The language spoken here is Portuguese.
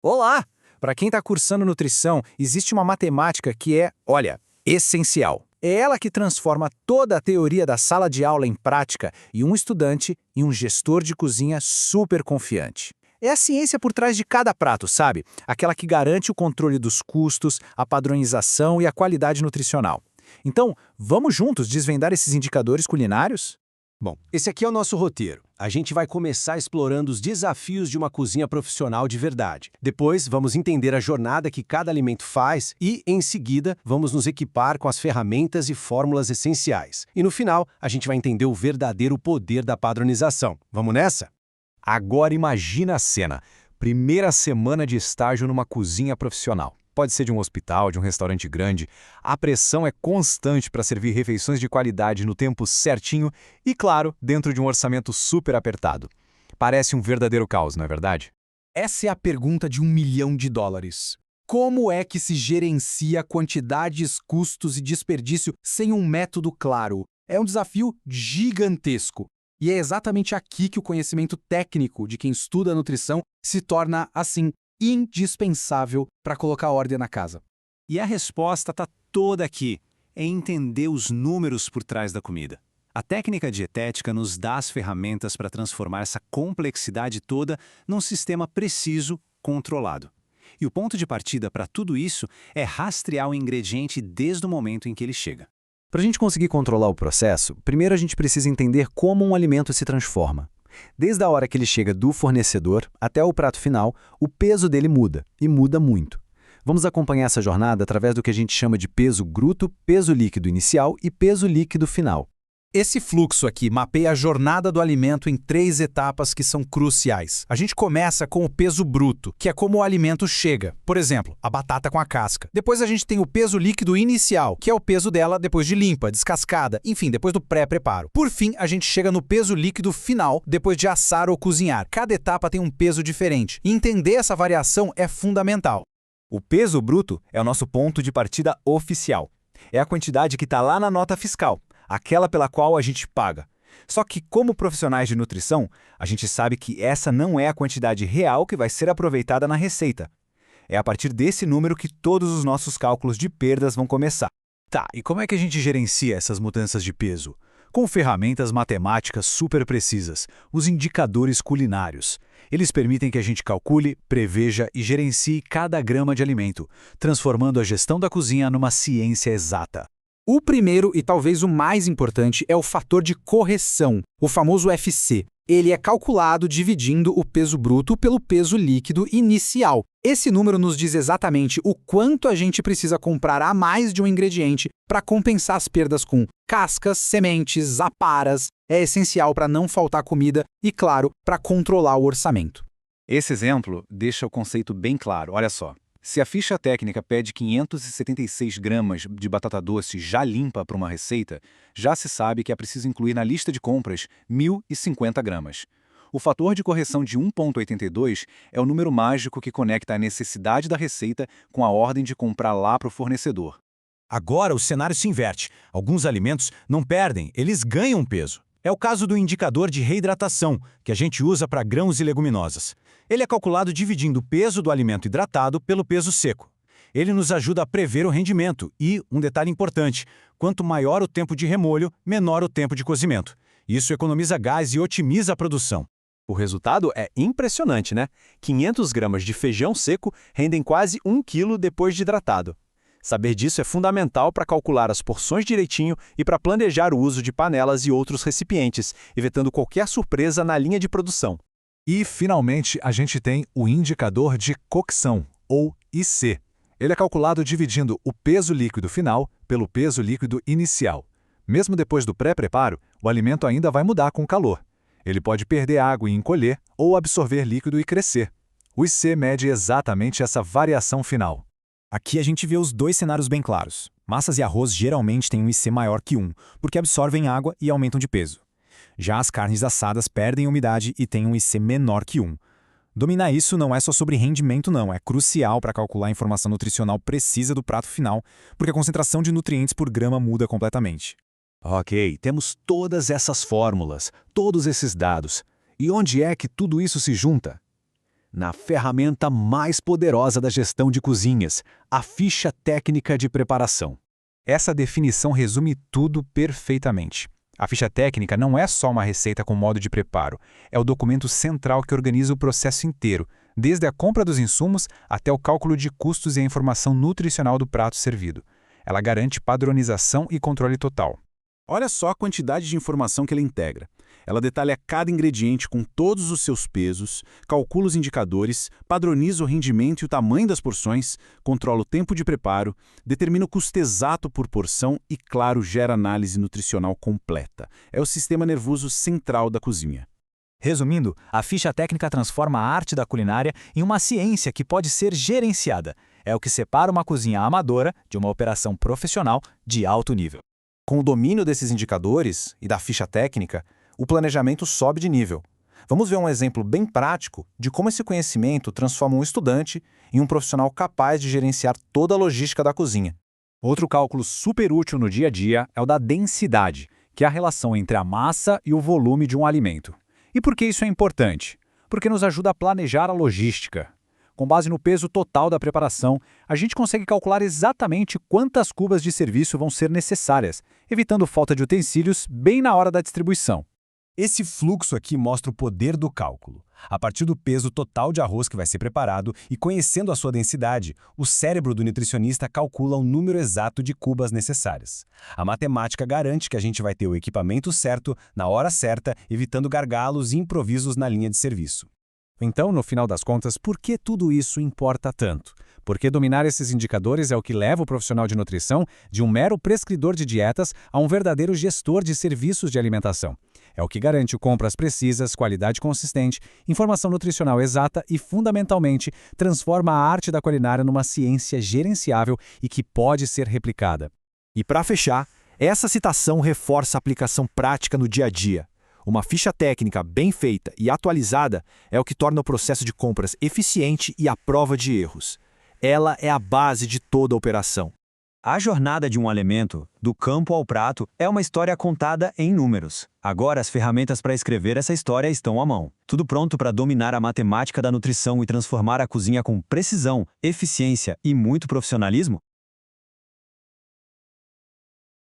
Olá! Para quem está cursando nutrição, existe uma matemática que é, olha, essencial. É ela que transforma toda a teoria da sala de aula em prática e um estudante em um gestor de cozinha super confiante. É a ciência por trás de cada prato, sabe? Aquela que garante o controle dos custos, a padronização e a qualidade nutricional. Então, vamos juntos desvendar esses indicadores culinários? Bom, esse aqui é o nosso roteiro. A gente vai começar explorando os desafios de uma cozinha profissional de verdade. Depois, vamos entender a jornada que cada alimento faz e, em seguida, vamos nos equipar com as ferramentas e fórmulas essenciais. E no final, a gente vai entender o verdadeiro poder da padronização. Vamos nessa? Agora imagina a cena. Primeira semana de estágio numa cozinha profissional. Pode ser de um hospital, de um restaurante grande. A pressão é constante para servir refeições de qualidade no tempo certinho e, claro, dentro de um orçamento super apertado. Parece um verdadeiro caos, não é verdade? Essa é a pergunta de US$ 1 milhão. Como é que se gerencia quantidades, custos e desperdício sem um método claro? É um desafio gigantesco. E é exatamente aqui que o conhecimento técnico de quem estuda nutrição se torna, assim, indispensável para colocar ordem na casa. E a resposta está toda aqui, em entender os números por trás da comida. A técnica dietética nos dá as ferramentas para transformar essa complexidade toda num sistema preciso, controlado. E o ponto de partida para tudo isso é rastrear o ingrediente desde o momento em que ele chega. Para a gente conseguir controlar o processo, primeiro a gente precisa entender como um alimento se transforma. Desde a hora que ele chega do fornecedor até o prato final, o peso dele muda, e muda muito. Vamos acompanhar essa jornada através do que a gente chama de peso bruto, peso líquido inicial e peso líquido final. Esse fluxo aqui mapeia a jornada do alimento em 3 etapas que são cruciais. A gente começa com o peso bruto, que é como o alimento chega. Por exemplo, a batata com a casca. Depois a gente tem o peso líquido inicial, que é o peso dela depois de limpa, descascada, enfim, depois do pré-preparo. Por fim, a gente chega no peso líquido final, depois de assar ou cozinhar. Cada etapa tem um peso diferente. E entender essa variação é fundamental. O peso bruto é o nosso ponto de partida oficial. É a quantidade que está lá na nota fiscal, aquela pela qual a gente paga. Só que, como profissionais de nutrição, a gente sabe que essa não é a quantidade real que vai ser aproveitada na receita. É a partir desse número que todos os nossos cálculos de perdas vão começar. Tá, e como é que a gente gerencia essas mudanças de peso? Com ferramentas matemáticas super precisas, os indicadores culinários. Eles permitem que a gente calcule, preveja e gerencie cada grama de alimento, transformando a gestão da cozinha numa ciência exata. O primeiro e talvez o mais importante é o fator de correção, o famoso FC. Ele é calculado dividindo o peso bruto pelo peso líquido inicial. Esse número nos diz exatamente o quanto a gente precisa comprar a mais de um ingrediente para compensar as perdas com cascas, sementes, aparas. É essencial para não faltar comida e, claro, para controlar o orçamento. Esse exemplo deixa o conceito bem claro, olha só. Se a ficha técnica pede 576 gramas de batata doce já limpa para uma receita, já se sabe que é preciso incluir na lista de compras 1.050 gramas. O fator de correção de 1,82 é o número mágico que conecta a necessidade da receita com a ordem de comprar lá para o fornecedor. Agora o cenário se inverte. Alguns alimentos não perdem, eles ganham peso. É o caso do indicador de reidratação, que a gente usa para grãos e leguminosas. Ele é calculado dividindo o peso do alimento hidratado pelo peso seco. Ele nos ajuda a prever o rendimento e, um detalhe importante, quanto maior o tempo de remolho, menor o tempo de cozimento. Isso economiza gás e otimiza a produção. O resultado é impressionante, né? 500 gramas de feijão seco rendem quase 1 quilo depois de hidratado. Saber disso é fundamental para calcular as porções direitinho e para planejar o uso de panelas e outros recipientes, evitando qualquer surpresa na linha de produção. E, finalmente, a gente tem o indicador de cocção, ou IC. Ele é calculado dividindo o peso líquido final pelo peso líquido inicial. Mesmo depois do pré-preparo, o alimento ainda vai mudar com o calor. Ele pode perder água e encolher, ou absorver líquido e crescer. O IC mede exatamente essa variação final. Aqui a gente vê os dois cenários bem claros. Massas e arroz geralmente têm um IC maior que 1, porque absorvem água e aumentam de peso. Já as carnes assadas perdem umidade e têm um IC menor que 1. Dominar isso não é só sobre rendimento não, é crucial para calcular a informação nutricional precisa do prato final, porque a concentração de nutrientes por grama muda completamente. Ok, temos todas essas fórmulas, todos esses dados. E onde é que tudo isso se junta? na ferramenta mais poderosa da gestão de cozinhas, a ficha técnica de preparação. Essa definição resume tudo perfeitamente. A ficha técnica não é só uma receita com modo de preparo, é o documento central que organiza o processo inteiro, desde a compra dos insumos até o cálculo de custos e a informação nutricional do prato servido. Ela garante padronização e controle total. Olha só a quantidade de informação que ela integra. Ela detalha cada ingrediente com todos os seus pesos, calcula os indicadores, padroniza o rendimento e o tamanho das porções, controla o tempo de preparo, determina o custo exato por porção e, claro, gera análise nutricional completa. É o sistema nervoso central da cozinha. Resumindo, a ficha técnica transforma a arte da culinária em uma ciência que pode ser gerenciada. É o que separa uma cozinha amadora de uma operação profissional de alto nível. Com o domínio desses indicadores e da ficha técnica, o planejamento sobe de nível. Vamos ver um exemplo bem prático de como esse conhecimento transforma um estudante em um profissional capaz de gerenciar toda a logística da cozinha. Outro cálculo super útil no dia a dia é o da densidade, que é a relação entre a massa e o volume de um alimento. E por que isso é importante? Porque nos ajuda a planejar a logística. Com base no peso total da preparação, a gente consegue calcular exatamente quantas cubas de serviço vão ser necessárias, evitando falta de utensílios bem na hora da distribuição. Esse fluxo aqui mostra o poder do cálculo. A partir do peso total de arroz que vai ser preparado e conhecendo a sua densidade, o cérebro do nutricionista calcula o número exato de cubas necessárias. A matemática garante que a gente vai ter o equipamento certo, na hora certa, evitando gargalos e improvisos na linha de serviço. Então, no final das contas, por que tudo isso importa tanto? Porque dominar esses indicadores é o que leva o profissional de nutrição de um mero prescridor de dietas a um verdadeiro gestor de serviços de alimentação. É o que garante compras precisas, qualidade consistente, informação nutricional exata e, fundamentalmente, transforma a arte da culinária numa ciência gerenciável e que pode ser replicada. E para fechar, essa citação reforça a aplicação prática no dia a dia. Uma ficha técnica bem feita e atualizada é o que torna o processo de compras eficiente e à prova de erros. Ela é a base de toda a operação. A jornada de um alimento, do campo ao prato, é uma história contada em números. Agora as ferramentas para escrever essa história estão à mão. Tudo pronto para dominar a matemática da nutrição e transformar a cozinha com precisão, eficiência e muito profissionalismo?